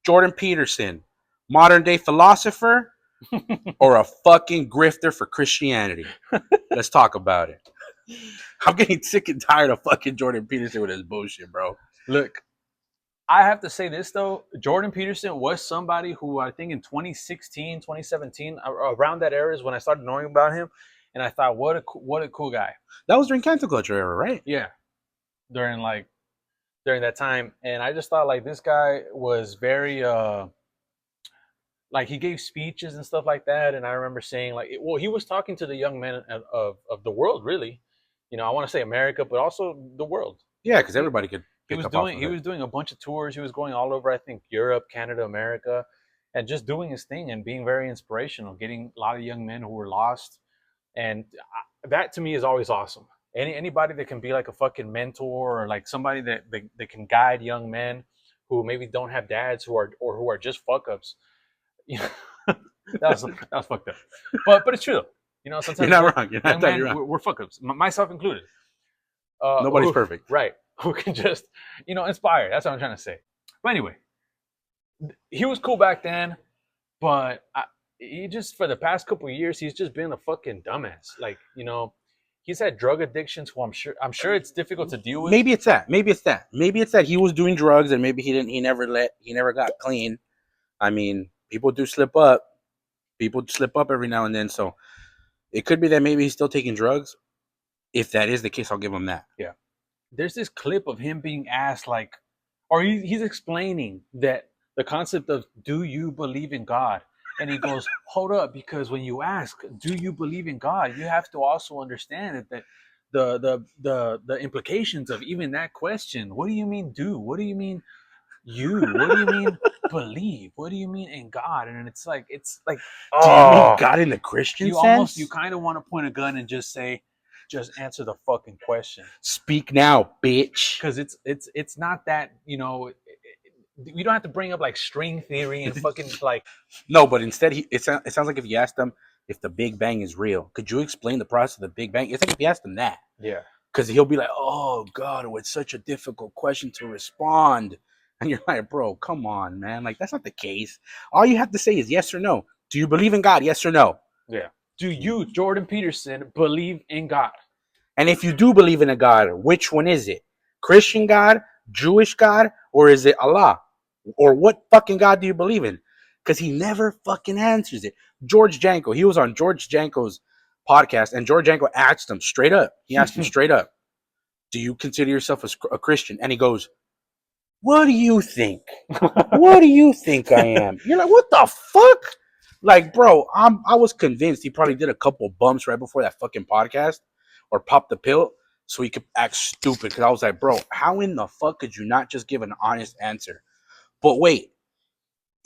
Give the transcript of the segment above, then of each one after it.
Jordan Peterson, modern day philosopher, or a fucking grifter for Christianity? Let's talk about it. I'm getting sick and tired of fucking Jordan Peterson with his bullshit, bro. Look, I have to say this, though. Jordan Peterson was somebody who I think in 2016, 2017, around that era is when I started knowing about him. And I thought, what a cool guy. That was during cancel culture era, right? Yeah. During that time. And I just thought, like, this guy was very, like, he gave speeches and stuff like that. And I remember saying, like, well, he was talking to the young men of the world, really. You know, I want to say America, but also the world. Yeah, because everybody could. He was doing a bunch of tours. He was going all over, I think, Europe, Canada, America, and just doing his thing and being very inspirational, getting a lot of young men who were lost. And that to me is always awesome. Anybody that can be like a fucking mentor or like somebody that can guide young men who maybe don't have dads who are just fuck ups. You know, that was fucked up. But it's true though. You know, sometimes you're not wrong. You're not wrong. We're fuck ups, myself included. Nobody's perfect, right? Who can just, you know, inspire. That's what I'm trying to say. But anyway, he was cool back then, but he just, for the past couple of years, he's just been a fucking dumbass. Like, you know, he's had drug addictions, who I'm sure it's difficult to deal with. Maybe it's that he was doing drugs and maybe he never got clean. I mean, people do slip up. People slip up every now and then, so it could be that maybe he's still taking drugs. If that is the case, I'll give him that. Yeah. There's this clip of him being asked, like, or he's explaining that the concept of, do you believe in God? And he goes, hold up, because when you ask, do you believe in God? You have to also understand that the implications of even that question. What do you mean do? What do you mean you? What do you mean believe? What do you mean in God? And it's like, do you mean God in the Christian sense? You kind of want to point a gun and just say, just answer the fucking question. Speak now, bitch. Because it's not that, you know, you don't have to bring up like string theory and fucking like. No, but instead, it sounds like if you asked him if the Big Bang is real, could you explain the process of the Big Bang? It's like if you asked him that. Yeah. Because he'll be like, oh, God, it's such a difficult question to respond. And you're like, bro, come on, man. Like, that's not the case. All you have to say is yes or no. Do you believe in God? Yes or no? Yeah. Do you, Jordan Peterson, believe in God? And if you do believe in a God, which one is it? Christian God, Jewish God, or is it Allah? Or what fucking God do you believe in? Because he never fucking answers it. George Janko, he was on George Janko's podcast, and George Janko asked him straight up. He asked him straight up, do you consider yourself a Christian? And he goes, what do you think? What do you think I am? You're like, what the fuck? Like, bro, I was convinced he probably did a couple bumps right before that fucking podcast or popped the pill so he could act stupid. Because I was like, bro, how in the fuck could you not just give an honest answer? But wait,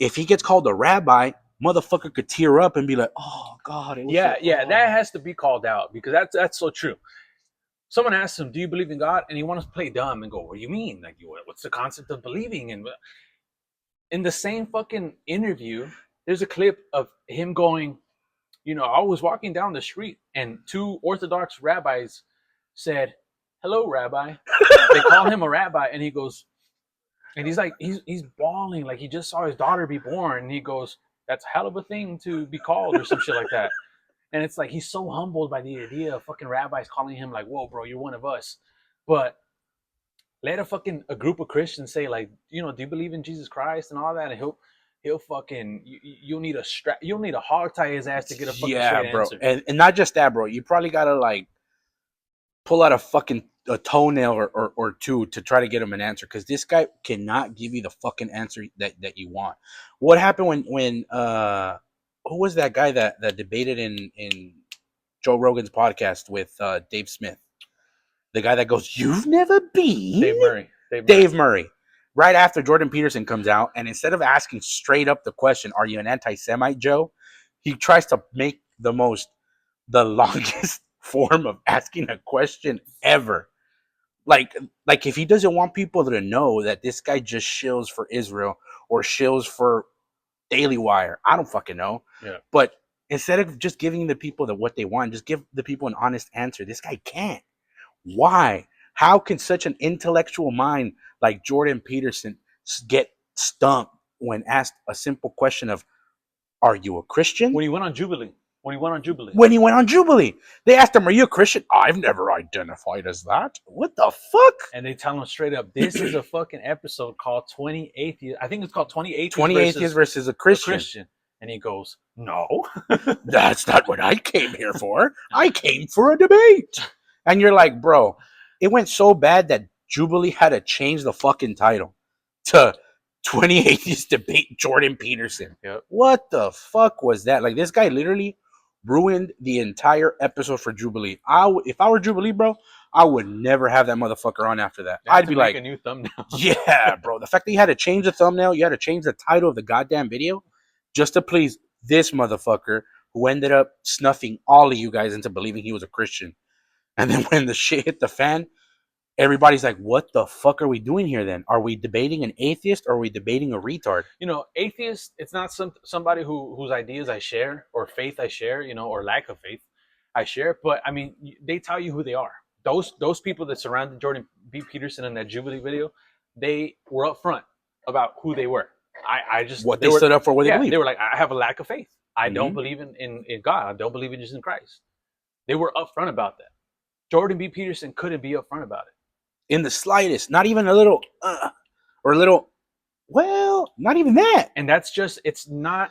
if he gets called a rabbi, motherfucker could tear up and be like, oh, God. That has to be called out because that's so true. Someone asks him, do you believe in God? And he wants to play dumb and go, what do you mean? Like, what's the concept of believing? And in the same fucking interview, there's a clip of him going, you know, I was walking down the street and two Orthodox rabbis said, hello, rabbi. They call him a rabbi. And he goes, and he's like, he's bawling like he just saw his daughter be born. And he goes, that's a hell of a thing to be called or some shit like that. And it's like he's so humbled by the idea of fucking rabbis calling him like, whoa, bro, you're one of us. But let a group of Christians say like, you know, do you believe in Jesus Christ and all that? And he'll fucking, you'll need a hog tie his ass to get a fucking straight bro. answer. And not just that, bro. You probably gotta like pull out a toenail or two to try to get him an answer, because this guy cannot give you the fucking answer that you want. What happened when who was that guy that debated in Joe Rogan's podcast with Dave Smith? The guy that goes, you've never been? Dave Murray. Right after Jordan Peterson comes out, and instead of asking straight up the question, are you an anti-Semite, Joe? He tries to make the longest form of asking a question ever. Like if he doesn't want people to know that this guy just shills for Israel or shills for Daily Wire, I don't fucking know. Yeah. But instead of just giving the people what they want, just give the people an honest answer. This guy can't. Why? How can such an intellectual mind like Jordan Peterson get stumped when asked a simple question of, "Are you a Christian?" When he went on Jubilee. When he went on Jubilee, they asked him, "Are you a Christian?" "I've never identified as that." What the fuck? And they tell him straight up, this is a fucking episode called 20 Atheists. I think it's called 20 Atheists 20 atheists versus a Christian. And he goes, no. That's not what I came here for. I came for a debate. And you're like, bro, it went so bad that Jubilee had to change the fucking title to 20 Atheists Debate Jordan Peterson. Yep. What the fuck was that? Like, this guy literally ruined the entire episode for Jubilee. If I were Jubilee, bro, I would never have that motherfucker on after that. I'd be like, a new thumbnail. Yeah, bro. The fact that you had to change the thumbnail, you had to change the title of the goddamn video just to please this motherfucker who ended up snuffing all of you guys into believing he was a Christian. And then when the shit hit the fan, everybody's like, what the fuck are we doing here then? Are we debating an atheist or are we debating a retard? You know, atheist, it's not somebody whose ideas I share or faith I share, you know, or lack of faith I share. But I mean, they tell you who they are. Those people that surrounded Jordan B. Peterson in that Jubilee video, they were upfront about who they were. I just what they stood up for, what they believe. They were like, I have a lack of faith. I don't believe in God. I don't believe in Jesus Christ. They were upfront about that. Jordan B. Peterson couldn't be upfront about it in the slightest. Not even a little, or a little. Well, not even that. And that's just, it's not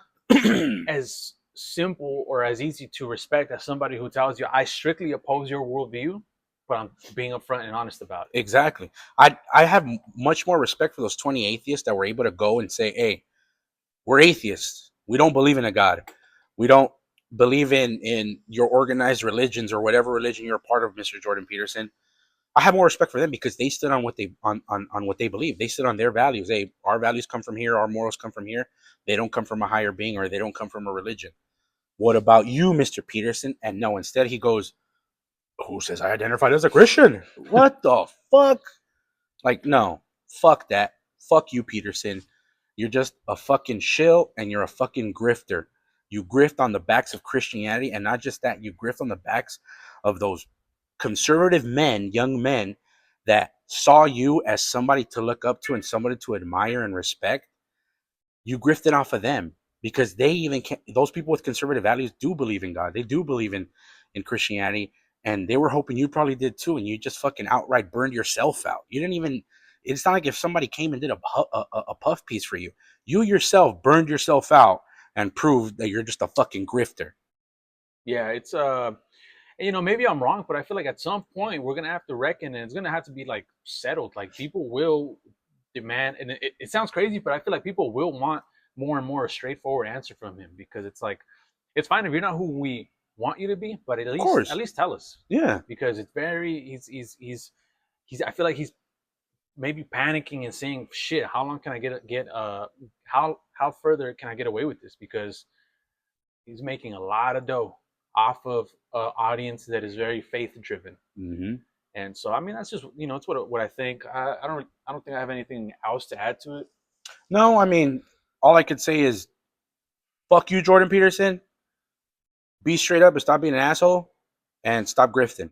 as simple or as easy to respect as somebody who tells you, I strictly oppose your worldview, but I'm being upfront and honest about it. Exactly. I have much more respect for those 20 atheists that were able to go and say, hey, we're atheists. We don't believe in a God. We don't believe in your organized religions or whatever religion you're a part of, Mr. Jordan Peterson. I have more respect for them because they stood on what they on what they believe. They stood on their values. Our values come from here. Our morals come from here. They don't come from a higher being, or they don't come from a religion. What about you, Mr. Peterson? And no, instead he goes, who says I identified as a Christian? What the fuck? Like, no, fuck that. Fuck you, Peterson. You're just a fucking shill and you're a fucking grifter. You grift on the backs of Christianity, and not just that, you grift on the backs of those conservative men, young men, that saw you as somebody to look up to and somebody to admire and respect. You grifted off of them because they even can't, those people with conservative values do believe in God. They do believe in Christianity, and they were hoping you probably did too, and you just fucking outright burned yourself out. You didn't even, it's not like if somebody came and did a puff piece for you. You yourself burned yourself out and proved that you're just a fucking grifter. Yeah, it's you know, maybe I'm wrong, but I feel like at some point we're gonna have to reckon, and it's gonna have to be like settled. Like, people will demand, and it sounds crazy, but I feel like people will want more and more a straightforward answer from him, because it's like, it's fine if you're not who we want you to be, but at least tell us. Yeah, because it's very, he's I feel like he's maybe panicking and saying, shit, how long can I get how further can I get away with this? Because he's making a lot of dough off of an audience that is very faith driven. And so, I mean, that's just, you know, it's what I think. I don't think I have anything else to add to it. No, I mean, all I could say is, fuck you, Jordan Peterson. Be straight up and stop being an asshole, and stop grifting.